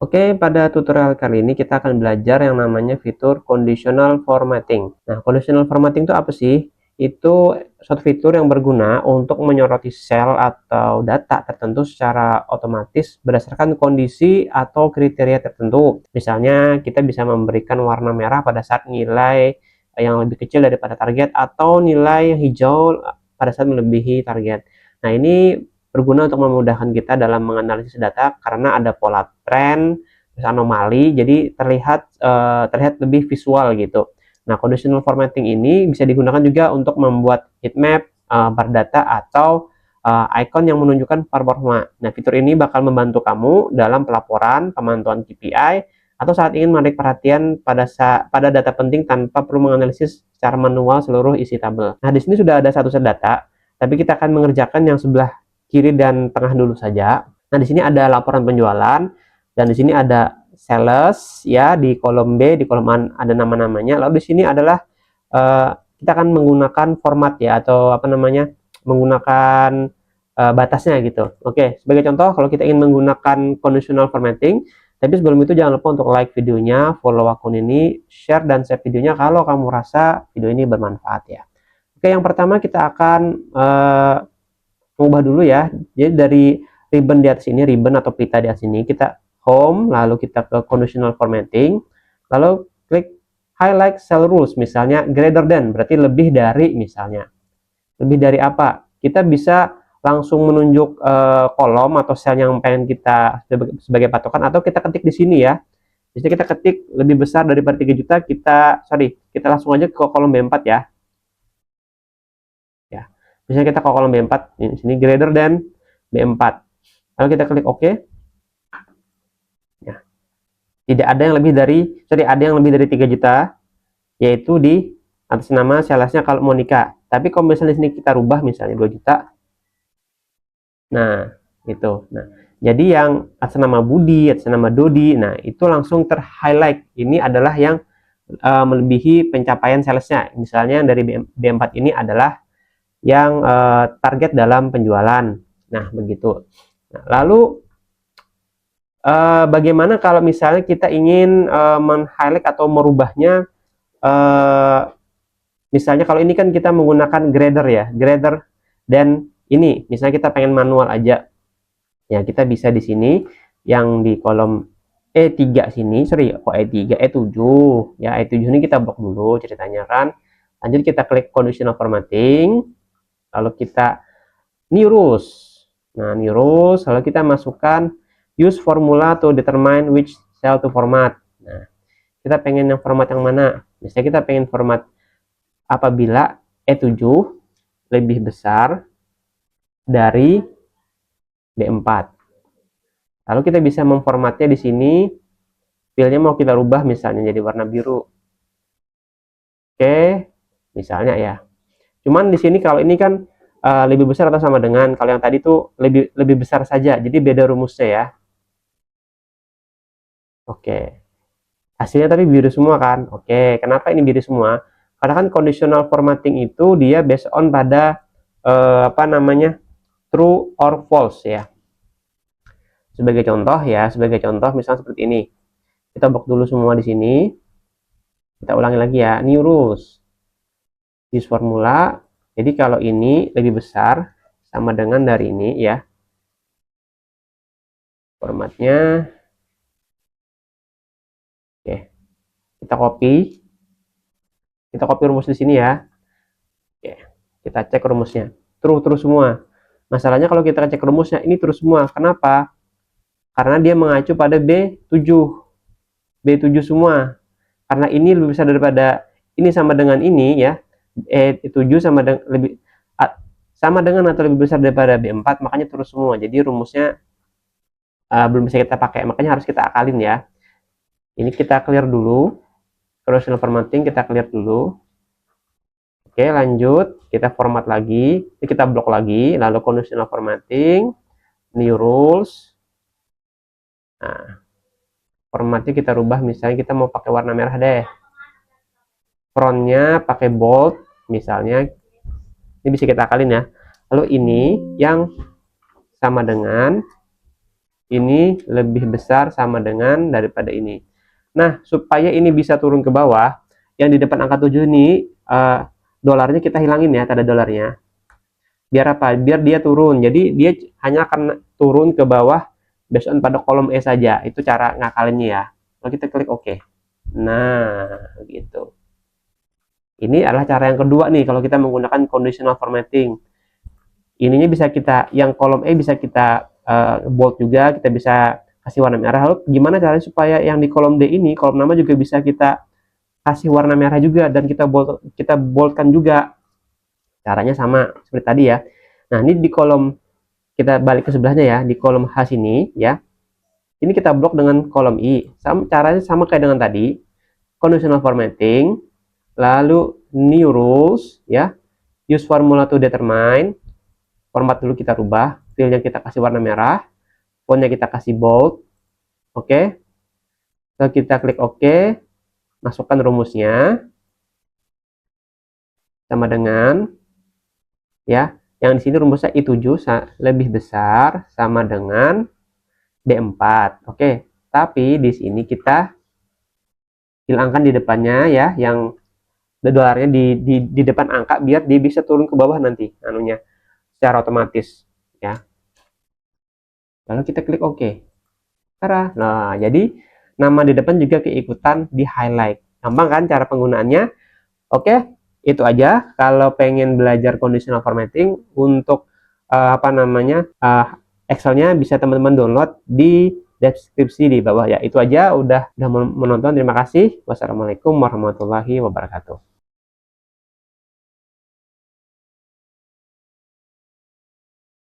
Oke, pada tutorial kali ini kita akan belajar yang namanya fitur conditional formatting. Nah, conditional formatting itu apa sih? Itu suatu fitur yang berguna untuk menyoroti sel atau data tertentu secara otomatis berdasarkan kondisi atau kriteria tertentu. Misalnya, kita bisa memberikan warna merah pada saat nilai yang lebih kecil daripada target atau nilai yang hijau pada saat melebihi target. Nah, ini berguna untuk memudahkan kita dalam menganalisis data karena ada pola tren, terus anomali, jadi terlihat lebih visual gitu. Nah, conditional formatting ini bisa digunakan juga untuk membuat heatmap, bar data atau icon yang menunjukkan performa. Nah, fitur ini bakal membantu kamu dalam pelaporan, pemantauan KPI, atau saat ingin menarik perhatian pada data penting tanpa perlu menganalisis secara manual seluruh isi tabel. Nah, di sini sudah ada satu set data, tapi kita akan mengerjakan yang sebelah kiri dan tengah dulu saja. Nah, di sini ada laporan penjualan dan di sini ada sales ya, di kolom B, di kolom A ada nama-namanya. Lalu di sini adalah kita akan menggunakan format ya, atau apa namanya, menggunakan batasnya gitu. Oke, sebagai contoh kalau kita ingin menggunakan conditional formatting, tapi sebelum itu jangan lupa untuk like videonya, follow akun ini, share dan save videonya kalau kamu rasa video ini bermanfaat ya. Oke, yang pertama kita akan ubah dulu ya. Jadi dari ribbon di atas ini, ribbon atau pita di atas ini, kita home, lalu kita ke conditional formatting, lalu klik highlight cell rules, misalnya greater than, berarti lebih dari, misalnya. Lebih dari apa? Kita bisa langsung menunjuk kolom atau sel yang pengen kita sebagai patokan, atau kita ketik di sini ya. Jadi kita ketik lebih besar daripada 3 juta, kita langsung aja ke kolom B4 ya. Ya. Misalnya kita ke kolom B4, ini sini greater than B4. Lalu kita klik OK. Ya. Tidak ada yang lebih dari, ada yang lebih dari 3 juta, yaitu di atas nama salesnya kalau Monica. Tapi kalau misalnya sini kita rubah misalnya 2 juta. Nah, itu. Nah, jadi yang atas nama Budi, atas nama Dodi, nah itu langsung ter-highlight. Ini adalah yang melebihi pencapaian salesnya. Misalnya yang dari B4 ini adalah yang target dalam penjualan. Nah, begitu. Nah, lalu bagaimana kalau misalnya kita ingin men-highlight atau merubahnya, misalnya kalau ini kan kita menggunakan grader ya, grader, dan ini misalnya kita pengen manual aja, ya kita bisa di sini yang di kolom E3 sini, kok E3, E7 ya, E7 ini kita blok dulu ceritanya kan. Lanjut kita klik conditional formatting, lalu kita new rules. Nah, new rules, lalu kita masukkan use formula to determine which cell to format. Nah, kita pengen yang format yang mana? Misalnya kita pengen format apabila E7 lebih besar dari B4. Lalu kita bisa memformatnya di sini, filenya mau kita rubah misalnya jadi warna biru. Oke, misalnya ya. Cuman di sini kalau ini kan lebih besar atau sama dengan, kalau yang tadi tuh lebih besar saja, jadi beda rumusnya ya. Oke, hasilnya tapi biru semua kan. Oke, kenapa ini biru semua? Karena kan conditional formatting itu dia based on pada apa namanya, true or false ya. Sebagai contoh misalnya seperti ini. Kita blok dulu semua di sini. Kita ulangi lagi ya, new rules. Use formula. Jadi kalau ini lebih besar sama dengan dari ini ya. Formatnya. Oke. Kita copy. Kita copy rumus di sini ya. Oke. Kita cek rumusnya. True semua. Masalahnya kalau kita cek rumusnya ini true semua. Kenapa? Karena dia mengacu pada B7. B7 semua. Karena ini lebih besar daripada ini sama dengan ini ya. E7 sama dengan atau lebih besar daripada B4, makanya terus semua. Jadi rumusnya belum bisa kita pakai, makanya harus kita akalin ya. Ini kita clear dulu, conditional formatting kita clear dulu. Oke, lanjut kita format lagi, ini kita blok lagi, lalu conditional formatting, new rules. Nah, formatnya kita rubah, misalnya kita mau pakai warna merah deh, fontnya pakai bold misalnya. Ini bisa kita akalin ya. Lalu ini yang sama dengan ini lebih besar sama dengan daripada ini. Nah, supaya ini bisa turun ke bawah, yang di depan angka 7 ini, dolarnya kita hilangin ya, tanda dolarnya. Biar apa? Biar dia turun. Jadi dia hanya akan turun ke bawah based on pada kolom E saja. Itu cara ngakalinnya ya. Lalu kita klik OK. Nah, gitu. Ini adalah cara yang kedua nih kalau kita menggunakan conditional formatting. Ininya bisa kita, yang kolom E bisa kita bold juga, kita bisa kasih warna merah. Lalu gimana caranya supaya yang di kolom D ini, kolom nama juga bisa kita kasih warna merah juga dan kita boldkan juga. Caranya sama seperti tadi ya. Nah, ini di kolom, kita balik ke sebelahnya ya, di kolom H sini ya. Ini kita blok dengan kolom I. Caranya sama kayak dengan tadi. Conditional formatting, lalu new rules ya. Use formula to determine. Format dulu kita rubah, fillnya kita kasih warna merah, fontnya kita kasih bold. Oke. Lalu kita klik OK, masukkan rumusnya. Sama dengan ya, yang di sini rumusnya I7 lebih besar sama dengan D4. Oke, tapi di sini kita hilangkan di depannya ya, yang dolarnya di depan angka biar dia bisa turun ke bawah nanti anunya secara otomatis ya. Lalu kita klik OK. Nah, jadi nama di depan juga keikutan di highlight. Gampang kan cara penggunaannya? Oke, itu aja. Kalau pengen belajar conditional formatting untuk Excelnya bisa teman-teman download di deskripsi di bawah ya. Itu aja, udah menonton. Terima kasih. Wassalamualaikum warahmatullahi wabarakatuh.